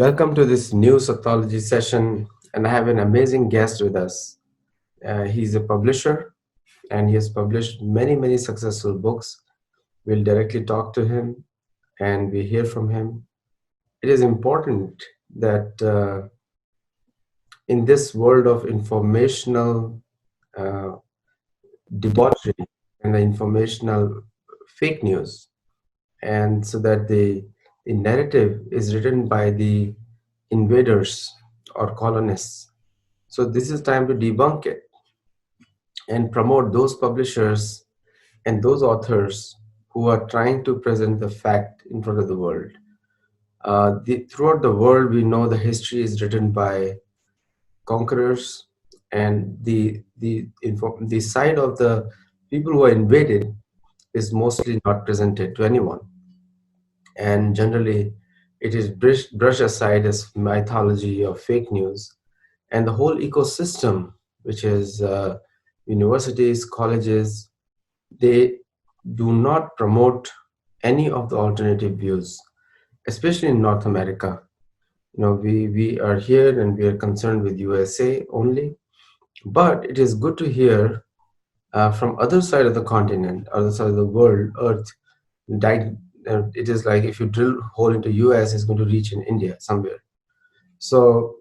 Welcome to this new Sattology session, and I have an amazing guest with us. He's a publisher, and he has published many successful books. We'll directly talk to him, and we hear from him. It is important that in this world of informational uh, debauchery and the informational fake news, and so that the narrative is written by the invaders or colonists. So this is time to debunk it and promote those publishers and those authors who are trying to present the fact in front of the world. Throughout the world, we know the history is written by conquerors, and the side of the people who are invaded is mostly not presented to anyone, and generally it is brushed aside as mythology or fake news. And the whole ecosystem, which is universities, colleges, they do not promote any of the alternative views, especially in North America. We are here and we are concerned with USA only, but it is good to hear from other side of the continent, other side of the world, Earth. It is like if you drill a hole into US, it's going to reach in India somewhere. So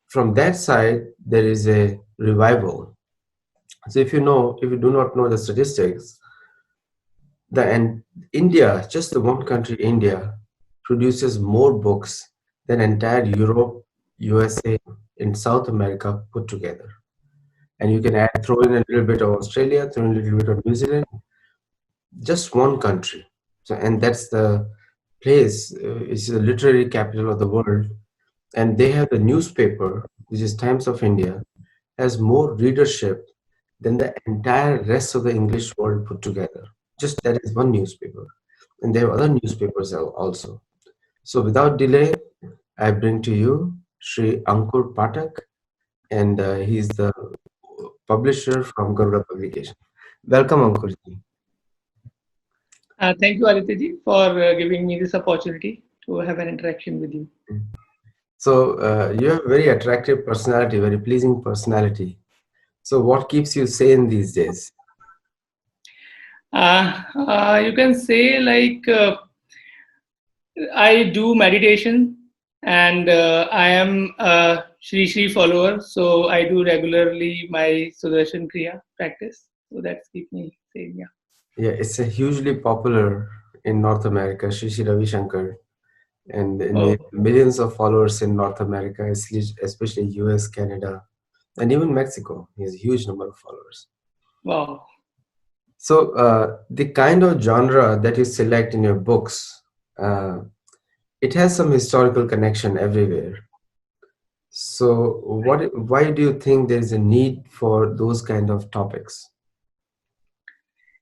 from that side, there is a revival. So if you do not know the statistics, and India, just the one country, India, produces more books than entire Europe, USA, and South America put together. And you can throw in a little bit of Australia, throw in a little bit of New Zealand, just one country. So, and that's the place. It's the literary capital of the world, and they have the newspaper, which is Times of India, has more readership than the entire rest of the English world put together. Just that is one newspaper. And they have other newspapers also. So without delay, I bring to you Sri Ankur Patak, and he's the publisher from Garuda Publication. Welcome, Ankurji. Thank you, Aditya for giving me this opportunity to have an interaction with you. So you have a very attractive personality, very pleasing personality. So what keeps you sane these days? You can say I do meditation, and I am a Shri Shri follower, so I do regularly my Sudarshan Kriya practice. So that's keep me sane. Yeah. Yeah, it's a hugely popular in North America, Sri Sri Ravi Shankar, and we Oh, have millions of followers in North America, especially US, Canada, and even Mexico. He has a huge number of followers. wow. So the kind of genre that you select in your books, uh, it has some historical connection everywhere. So why do you think there is a need for those kind of topics?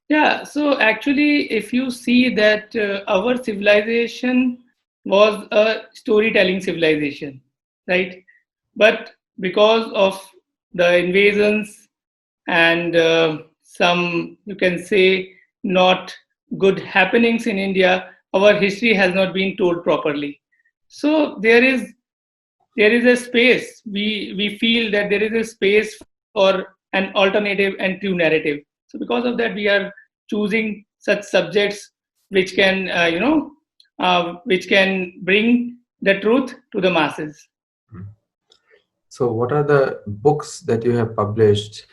Yeah, so actually, if you see that our civilization was a storytelling civilization, right? But because of the invasions and some, you can say, not good happenings in India, our history has not been told properly. So there is a space. We feel that there is a space for an alternative and true narrative. So because of that, we are choosing such subjects which can which can bring the truth to the masses. So what are the books that you have published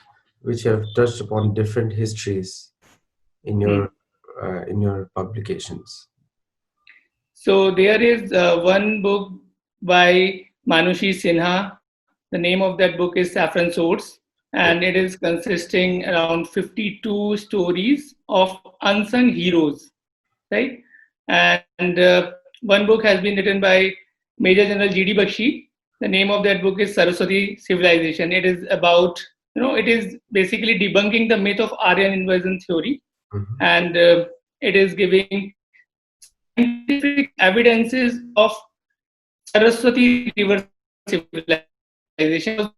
which have touched upon different histories Hmm. in your publications? So there is one book by Manushi Sinha. The name of that book is Saffron Swords, and Yeah. it is consisting around 52 stories of unsung heroes, right? And one book has been written by Major General G.D. Bakshi. The name of that book is Saraswati Civilization. It is about, it is basically debunking the myth of Aryan invasion theory, Mhm. and it is giving scientific evidences of Saraswati River civilization.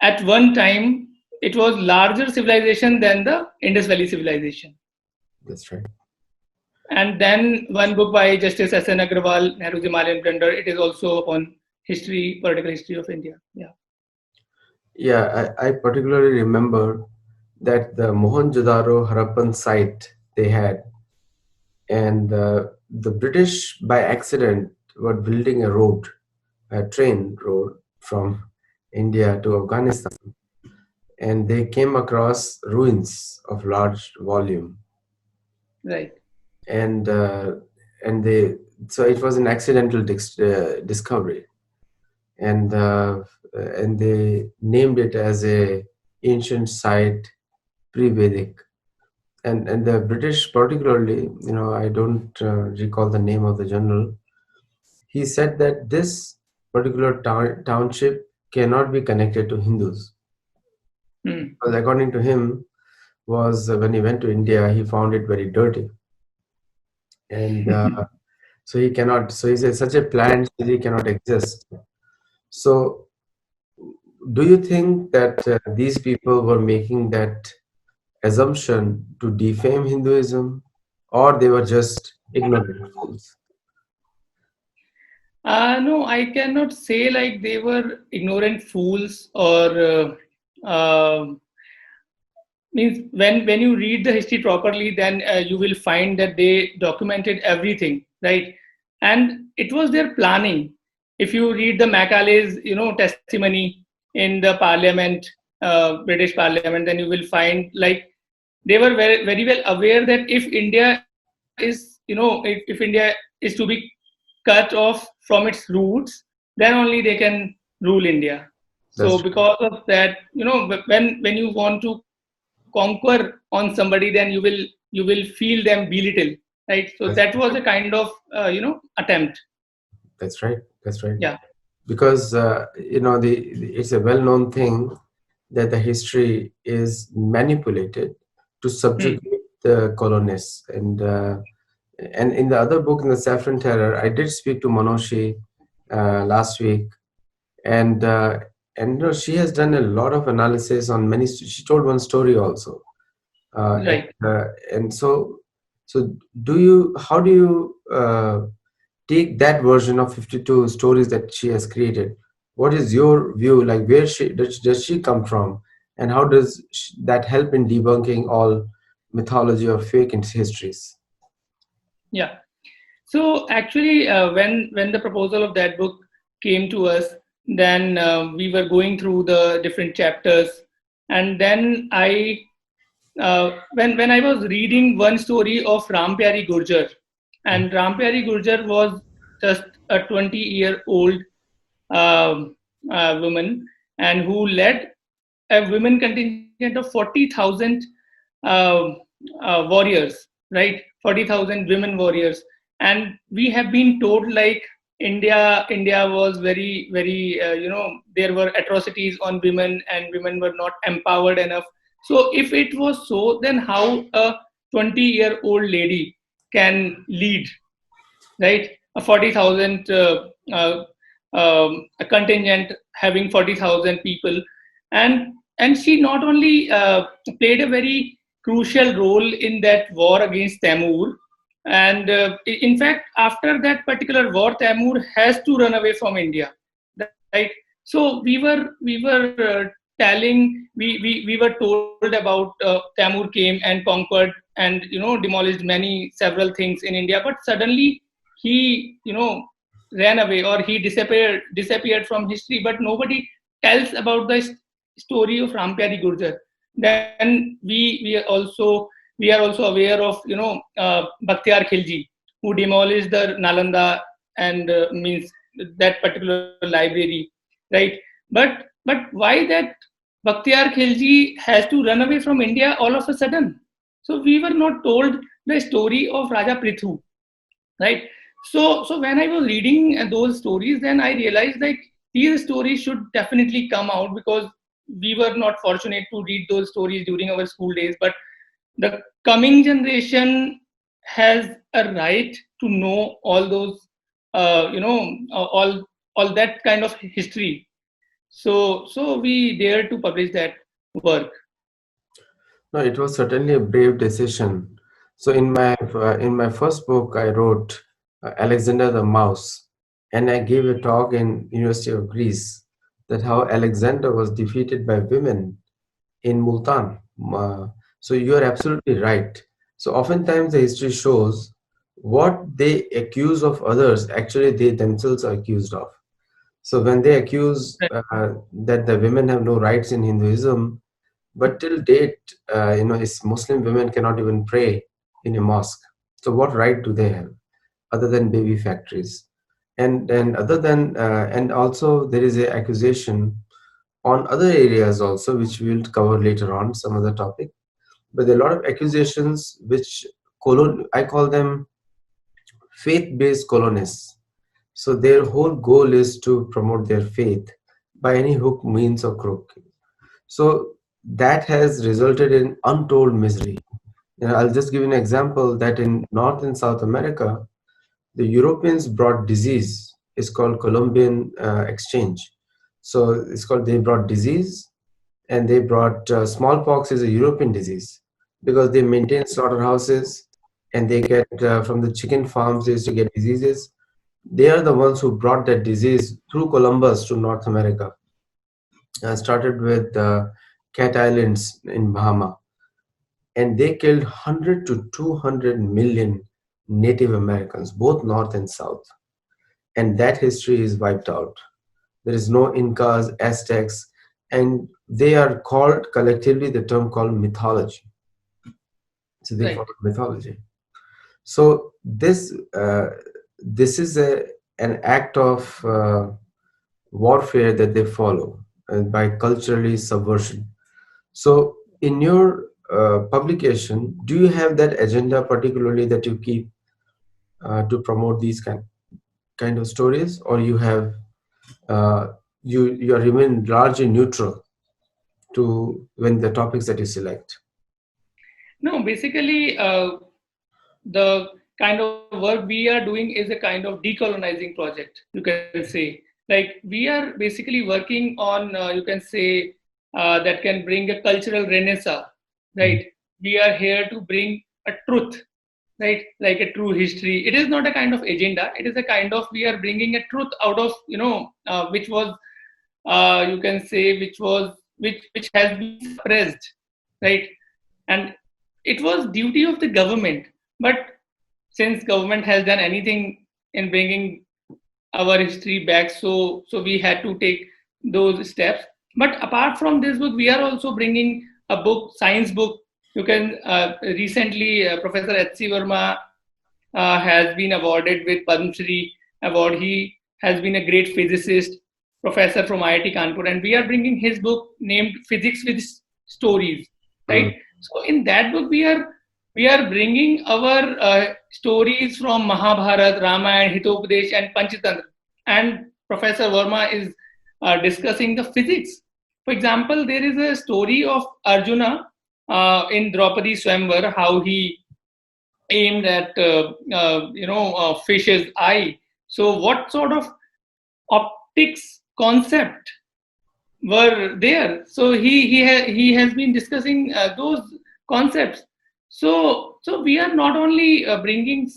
At one time, it was larger civilization than the Indus Valley civilization. That's right. And then one book by Justice S.N. Agrawal, Nehru's Himalayan Plunder. It is also upon history, political history of India. Yeah. Yeah, I particularly remember that the Mohenjo-daro Harappan site they had, and the British by accident were building a road, a train road from India to Afghanistan, and they came across ruins of large volume, Right. and and they so it was an accidental discovery, and they named it as a ancient site pre-Vedic. And the British, particularly, I don't recall the name of the general. He said that this particular township cannot be connected to Hindus, Hmm. because according to him, was when he went to India, he found it very dirty, and so he cannot. So he said such a planned city cannot exist. So, do you think that these people were making that assumption to defame Hinduism, or they were just ignorant fools? No, I cannot say like they were ignorant fools or means when you read the history properly, then you will find that they documented everything, right? And it was their planning. If you read the Macaulay's testimony in the Parliament, British Parliament, then you will find like they were very very well aware that if India is if India is to be cut off from its roots, then only they can rule India. So That's true. because of that, when you want to conquer on somebody, then you will feel them belittle, right? So That's, that was a kind of attempt. that's right. That's right. Yeah. Because it's a well-known thing that the history is manipulated to Hmm. subjugate the colonists. And in the other book, in the Saffron Terror, I did speak to Monoshi last week, and she has done a lot of analysis on many. She told one story also, uh, and Right. uh, and so do you? How do you take that version of 52 stories that she has created? What is your view? Like, where does she come from, and how does that help in debunking all mythology or fake histories? Yeah. So actually, when the proposal of that book came to us, then we were going through the different chapters, and then when I was reading one story of Ram Pyari Gurjar, and Ram Pyari Gurjar was just a 20-year-old um, woman, and who led a women contingent of 40,000 uh, warriors, right? 40,000 women warriors. And we have been told like India was very, very, there were atrocities on women and women were not empowered enough. So if it was so, then how a 20-year-old lady can lead, right? A 40,000 a contingent having 40,000 people, and she not only played a very crucial role in that war against Tamur, and in fact, after that particular war, Tamur has to run away from India, right? So we were we were told about Tamur came and conquered and demolished many several things in India, but suddenly he ran away or he disappeared from history, but nobody tells about the story of Rampyari Gurjar. Then we are also aware of Bakhtiyar Khilji, who demolished the Nalanda and means that particular library, right? But why that Bakhtiyar Khilji has to run away from India all of a sudden? So we were not told the story of Raja Prithu, right? So when I was reading those stories, then I realized like these stories should definitely come out, because we were not fortunate to read those stories during our school days, but the coming generation has a right to know all those all that kind of history. So we dare to publish that work. No, it was certainly a brave decision. So in my first book, I wrote Alexander the Mouse, and I gave a talk in University of Greece that how Alexander was defeated by women in Multan. So you are absolutely right. So oftentimes the history shows what they accuse of others, actually they themselves are accused of. So when they accuse that the women have no rights in Hinduism, but till date, is Muslim women cannot even pray in a mosque. So what right do they have other than baby factories? And other than and also there is a accusation on other areas also, which we'll cover later on some other topic. But there are a lot of accusations which I call them faith-based colonists. So their whole goal is to promote their faith by any hook, means, or crook. So that has resulted in untold misery. I'll just give you an example that in North and South America, the Europeans brought disease. It's called Columbian exchange. So it's called they brought disease, and they brought smallpox is a European disease because they maintain slaughterhouses and they get from the chicken farms they used to get diseases. They are the ones who brought that disease through Columbus to North America. Started with Cat Islands in Bahama, and they killed 100 to 200 million Native Americans, both North and South. And that history is wiped out. There is no Incas, Aztecs, and they are called collectively the term called mythology. So they call Right. it mythology. So this is an act of warfare that they follow by culturally subversion. So in your publication, do you have that agenda particularly that you keep to promote these kind of stories, or you have you remain largely neutral to when the topics that you select? No, basically, the kind of work we are doing is a kind of decolonizing project, you can say. Like, we are basically working on, you can say, that can bring a cultural renaissance, Mhm. right? We are here to bring a truth, right? Like a true history. It is not a kind of agenda. It is a kind of, we are bringing a truth out of, which was, you can say, which has been suppressed, right? And it was duty of the government, but since government has done anything in bringing our history back, so we had to take those steps. But apart from this book, we are also bringing a book, science book. You can recently Professor HC Verma has been awarded with Padma Shri award. He has been a great physicist, professor from IIT Kanpur, and we are bringing his book named Physics with Stories, Mm. right? So in that book, we are bringing our stories from Mahabharata, Ramayana, Hitopadesh, and Panchatantra. And Professor Verma is discussing the physics. For example, there is a story of Arjuna in Draupadi Swamvar, how he aimed at fish's eye. So what sort of optics concept were there? So he has been discussing those concepts. So we are not only bringing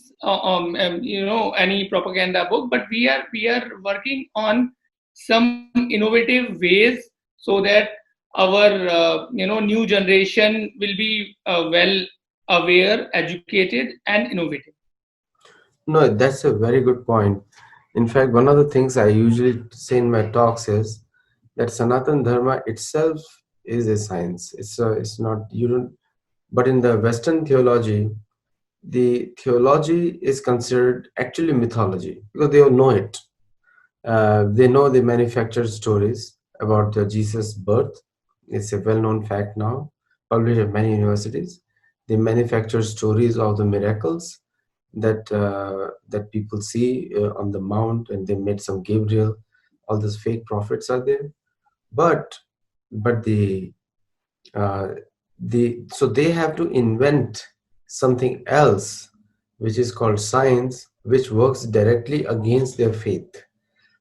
any propaganda book, but we are working on some innovative ways so that our new generation will be well aware, educated, and innovative. No, that's a very good point. In fact, one of the things I usually say in my talks is that Sanatan Dharma itself is a science. It's not you don't. But in the Western theology, the theology is considered actually mythology because they all know it. They know they manufactured stories about Jesus' birth. It's a well-known fact now, published at many universities. They manufacture stories of the miracles that people see on the mount, and they made some Gabriel. All those fake prophets are there, but but uh, so they have to invent something else, which is called science, which works directly against their faith.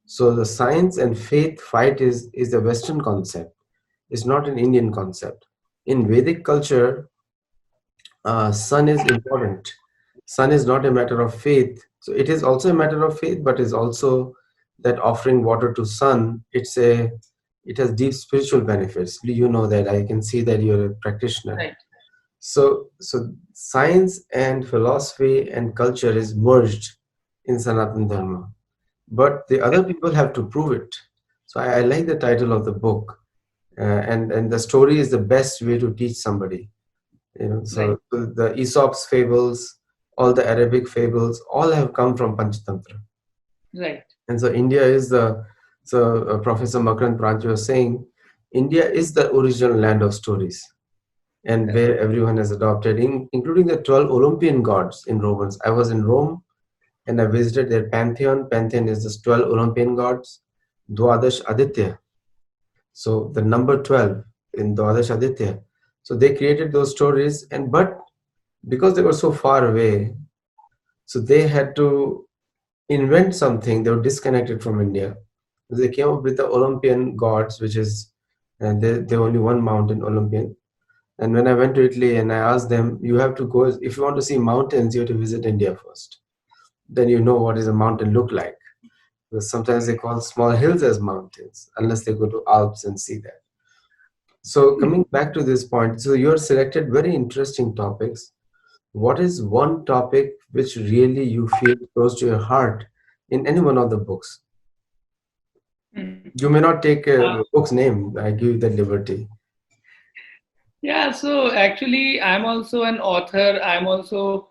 So the science and faith fight is a Western concept. It's not an Indian concept. In Vedic culture, sun is important. Sun is not a matter of faith. So it is also a matter of faith, but is also that offering water to sun. It has deep spiritual benefits. You know that. I can see that you're a practitioner. Right. So science and philosophy and culture is merged in Sanatana Dharma, but the other people have to prove it. So I like the title of the book, and the story is the best way to teach somebody. Right. So the Aesop's fables, all the Arabic fables, all have come from Panchatantra. Right. And so India is the so Professor Makarand Pranchi was saying, India is the original land of stories, and Correct. where everyone has adopted, including the 12 Olympian gods in Romans. I was in Rome and I visited their pantheon. Pantheon is the 12 Olympian gods, Dwadash Aditya. So the number 12 in Dwadash Aditya. So they created those stories, and but because they were so far away, so they had to invent something. They were disconnected from India. They came up with the Olympian gods, which is, and they only one mountain Olympian. And when I went to Italy and I asked them, you have to go, if you want to see mountains, you have to visit India first. Then you know what does a mountain look like. Because sometimes they call small hills as mountains, unless they go to Alps and see that. So coming back to this point, so you have selected very interesting topics. What is one topic which really you feel close to your heart in any one of the books? Hmm. You may not take Uh, a book's name. I give you that liberty. yeah. So actually, I'm also an author. I'm also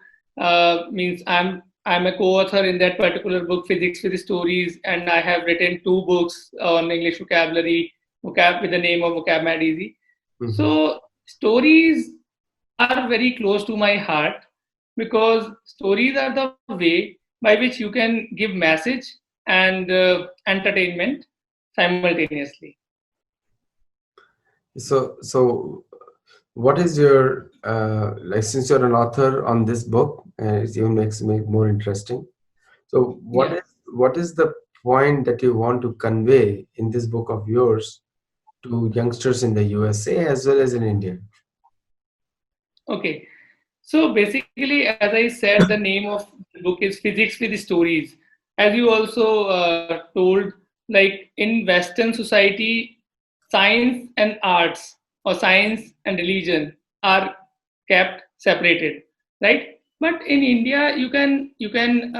means I'm a co-author in that particular book, Physics with Stories, and I have written two books on English vocabulary, vocab with the name of Vocab Mad Easy. Mhm. So stories are very close to my heart because stories are the way by which you can give message and entertainment simultaneously. So what is your like? Since you're an author on this book, it even makes me more interesting. So Yeah. what is the point that you want to convey in this book of yours to youngsters in the USA as well as in India? Okay. So basically, as I said, the name of the book is Physics with Stories. As you also told, like in Western society, science and arts or science and religion are kept separated, right? But in India, you can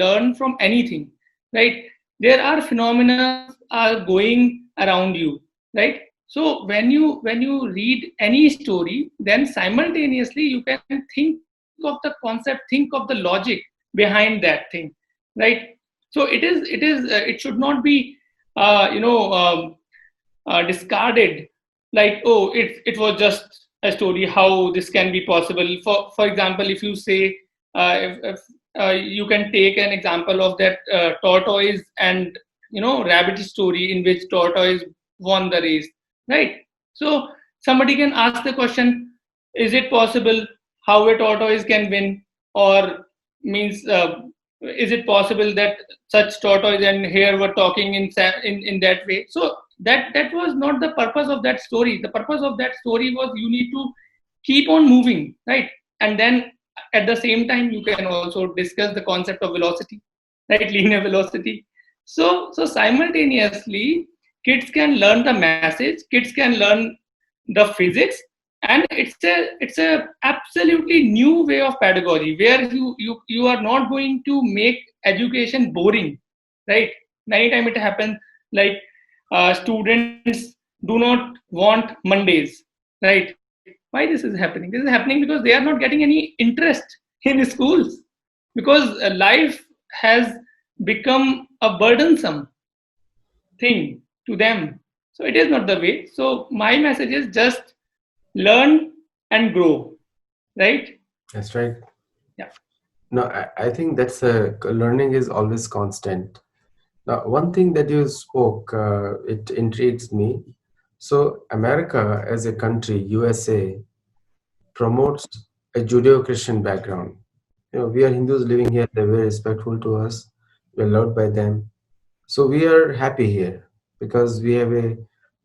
learn from anything, right? There are phenomena are going around you, right? So when you read any story, then simultaneously you can think of the concept, think of the logic behind that thing, right? So it should not be discarded, like, oh, it was just a story, how this can be possible. For example, if you say, if you can take an example of that tortoise and rabbit story in which tortoise won the race, right? So somebody can ask the question, is it possible how a tortoise can win? Or means, is it possible that such tortoise and hare were talking in that way? So that was not the purpose of that story. The purpose of that story was you need to keep on moving, right? And then at the same time you can also discuss the concept of velocity, right? Linear velocity. So simultaneously kids can learn the message, kids can learn the physics, and it's a absolutely new way of pedagogy where you are not going to make education boring, right? Many times it happens, like, students do not want Mondays, right? Why this is happening? This is happening because they are not getting any interest in schools, because life has become a burdensome thing to them. So it is not the way. So my message is just learn and grow, right? That's right. Yeah. No, I think that's a learning is always constant. Now, one thing that you spoke, it intrigues me. So, America as a country, USA, promotes a Judeo-Christian background. We are Hindus living here. They're very respectful to us. We're loved by them. So we are happy here because we have a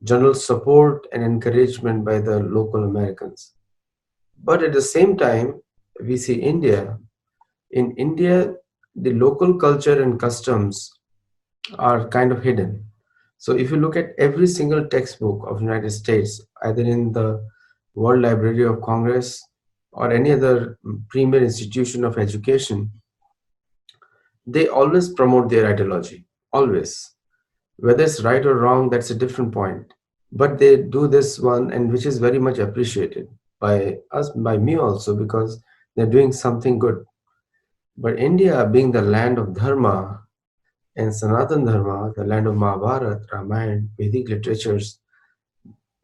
general support and encouragement by the local Americans. But at the same time, we see India. In India, the local culture and customs are kind of hidden. So if you look at every single textbook of United States, either in the World Library of Congress or any other premier institution of education, they always promote their ideology. Always. Whether it's right or wrong, that's a different point. But they do this one, and which is very much appreciated by us, by me also, because they're doing something good. But India, being the land of Dharma and Sanatan Dharma, the land of Mahabharata, Ramayana, Vedic literatures,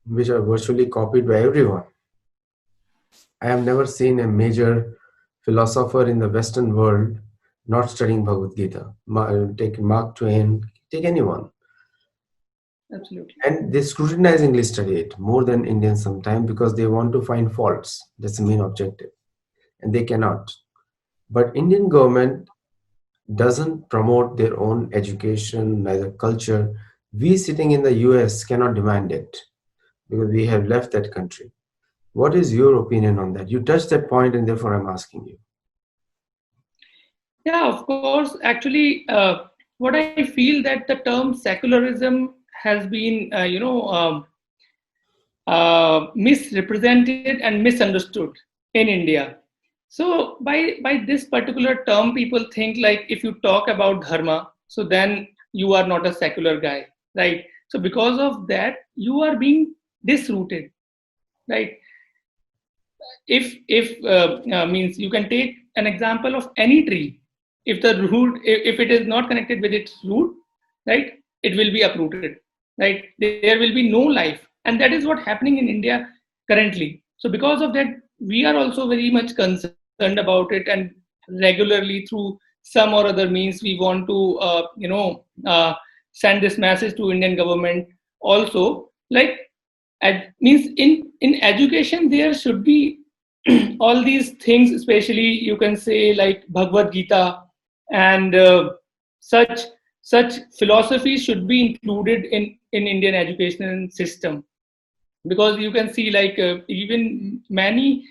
which are virtually copied by everyone, I have never seen a major philosopher in the Western world not studying Bhagavad Gita. Take Mark Twain, take anyone. Absolutely. And they scrutinizingly study it more than Indians sometimes because they want to find faults. That's the main objective. And they cannot. But Indian government doesn't promote their own education, neither culture. We sitting in the US cannot demand it because we have left that country. What is your opinion on that? You touched that point, and therefore I'm asking you. Yeah, of course. Actually, what I feel that the term secularism has been, misrepresented and misunderstood in India. So by this particular term, people think like if you talk about dharma, so then you are not a secular guy, right? So because of that, you are being disrooted, right? If means you can take an example of any tree. If the root, if it is not connected with its root, right, it will be uprooted, right? There will be no life, and that is what happening in India currently. So because of that, we are also very much concerned about it, and regularly through some or other means we want to send this message to Indian government also, like means in education there should be all these things, especially you can say like Bhagavad Gita, and such such philosophies should be included in Indian education system, because you can see like even many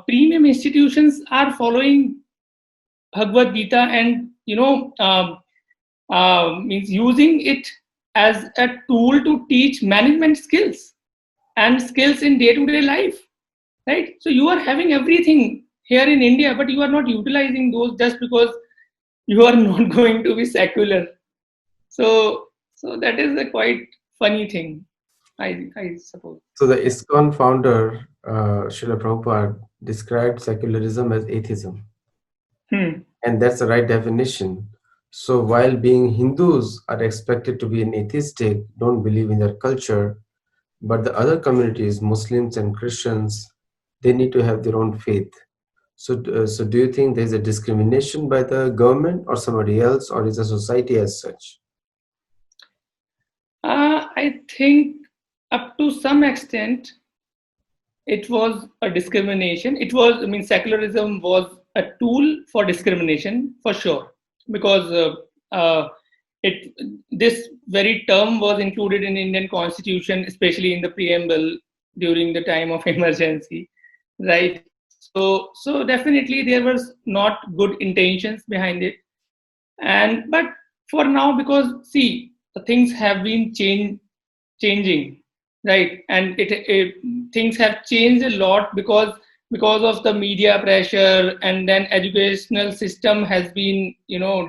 premium institutions are following Bhagavad Gita, and means using it as a tool to teach management skills and skills in day-to-day life, right? So you are having everything here in India, but you are not utilizing those just because you are not going to be secular. So that is a quite funny thing, I suppose. So the ISKCON founder, Srila Prabhupada, described secularism as atheism. Hmm. And that's the right definition. So while being Hindus are expected to be an atheistic, don't believe in their culture, but the other communities, Muslims and Christians, they need to have their own faith. So do you think there's a discrimination by the government or somebody else, or is the society as such? I think up to some extent it was a discrimination. It was, I mean, secularism was a tool for discrimination for sure, because it this very term was included in Indian Constitution, especially in the preamble during the time of emergency, right? So definitely there was not good intentions behind it, and but for now, because see, the things have been changing, right? And it things have changed a lot because of the media pressure, and then educational system has been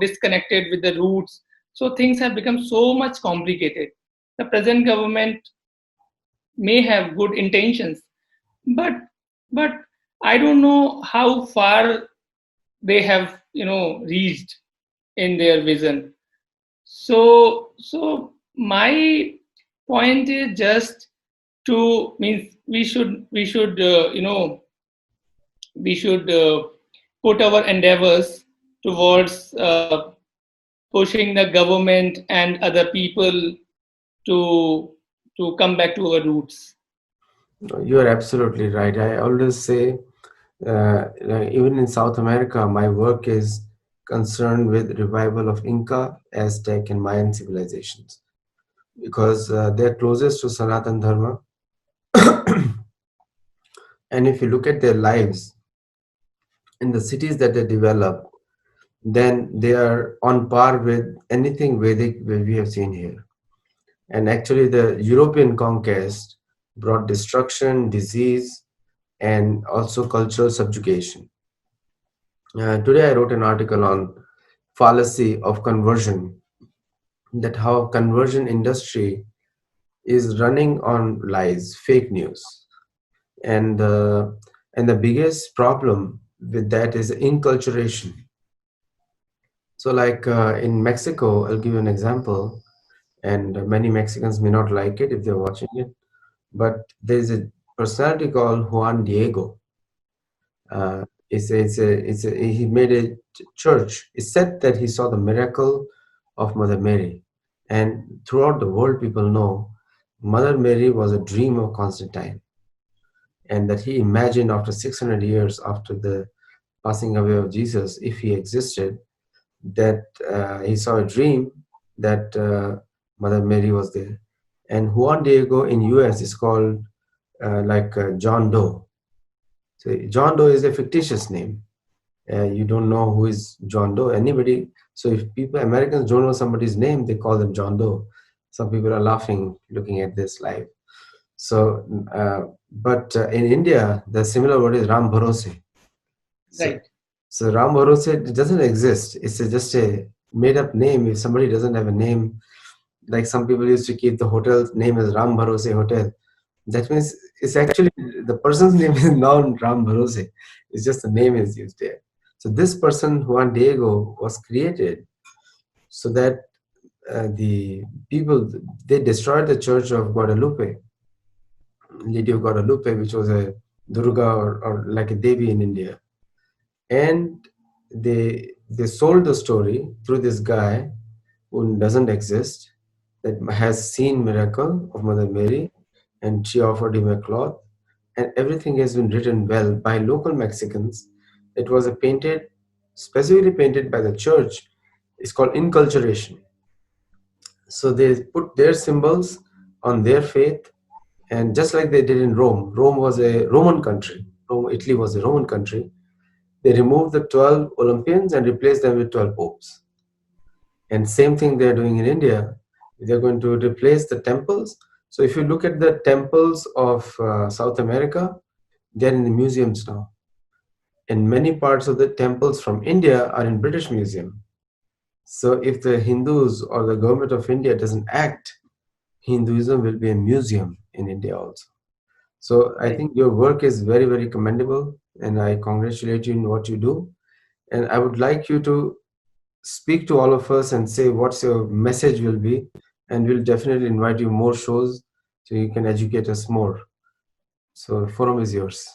disconnected with the roots. So things have become so much complicated. The present government may have good intentions, but but I don't know how far they have reached in their vision. So my point is just to means we should put our endeavors towards pushing the government and other people to come back to our roots. You are absolutely right. I always say, even in South America, my work is concerned with revival of Inca, Aztec, and Mayan civilizations because they're closest to Sanatan Dharma. And if you look at their lives in the cities that they develop, then they are on par with anything Vedic we have seen here. And actually, the European conquest brought destruction, disease, and also cultural subjugation. Today, I wrote an article on fallacy of conversion, that how conversion industry is running on lies, fake news, and the biggest problem with that is inculturation. So, like in Mexico, I'll give you an example, and many Mexicans may not like it if they're watching it, but there's a personality called Juan Diego. He made a church. It's said that he saw the miracle of Mother Mary, and throughout the world, people know Mother Mary was a dream of Constantine, and that he imagined after 600 years after the passing away of Jesus, if he existed, that he saw a dream that Mother Mary was there. And Juan Diego in US is called John Doe. So John Doe is a fictitious name. You don't know who is John Doe. Anybody. So if people Americans don't know somebody's name, they call them John Doe. Some people are laughing looking at this live. So, but in India, the similar word is Ram Bharose. So, Right. so Ram Bharose it doesn't exist. It's just a made up name. If somebody doesn't have a name, like some people used to keep the hotel's name as Ram Bharose Hotel. That means it's actually the person's name is not Ram Bharose. It's just the name is used there. So this person, Juan Diego, was created so that the people they destroyed the church of Guadalupe, Lady of Guadalupe, which was a Durga or like a Devi in India, and they sold the story through this guy who doesn't exist, that has seen miracle of Mother Mary, and she offered him a cloth, and everything has been written well by local Mexicans. It was a painted, specifically painted by the church. It's called inculturation. So they put their symbols on their faith, and just like they did in Rome. Rome was a Roman country. Italy was a Roman country. They removed the 12 Olympians and replaced them with 12 popes. And same thing they're doing in India. They're going to replace the temples. So if you look at the temples of South America, they're in the museums now. And many parts of the temples from India are in British Museum. So if the Hindus or the government of India doesn't act, Hinduism will be a museum in India also. So I Right. think your work is very, very commendable, and I congratulate you in what you do. And I would like you to speak to all of us and say what's your message will be, and we'll definitely invite you more shows so you can educate us more. So forum is yours.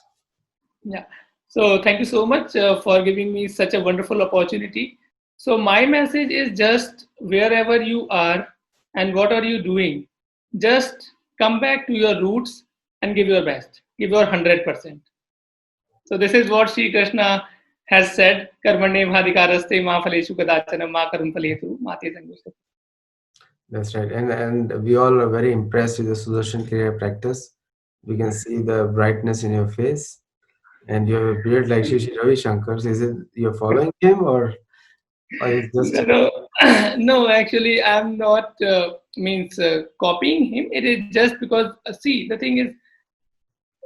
Yeah. So thank you so much for giving me such a wonderful opportunity. So my message is just wherever you are and what are you doing, just come back to your roots and give your best, give your 100%. So this is what Sri Krishna has said, Karmane bhadikaraste ma phaleshu kadachana ma karum phaletu ma te sangushta. That's right. And we all are very impressed with the Sudarshan Kriya practice. We can see the brightness in your face, and you have a beard like Shri Shri Ravi Shankar. So is it you're following him, or is just No, no, actually, I'm not means copying him. It is just because see, the thing is,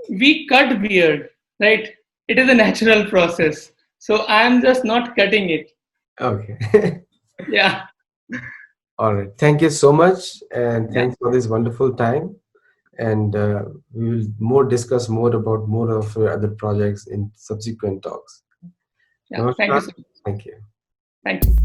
we cut beard, right? It is a natural process, so I'm just not cutting it. okay? Yeah, All right. Thank you so much, and yeah, thanks for this wonderful time. And we will more discuss more about more of your other projects in subsequent talks. yeah. Thank Namaskar. you so much. Thank you. Thank you.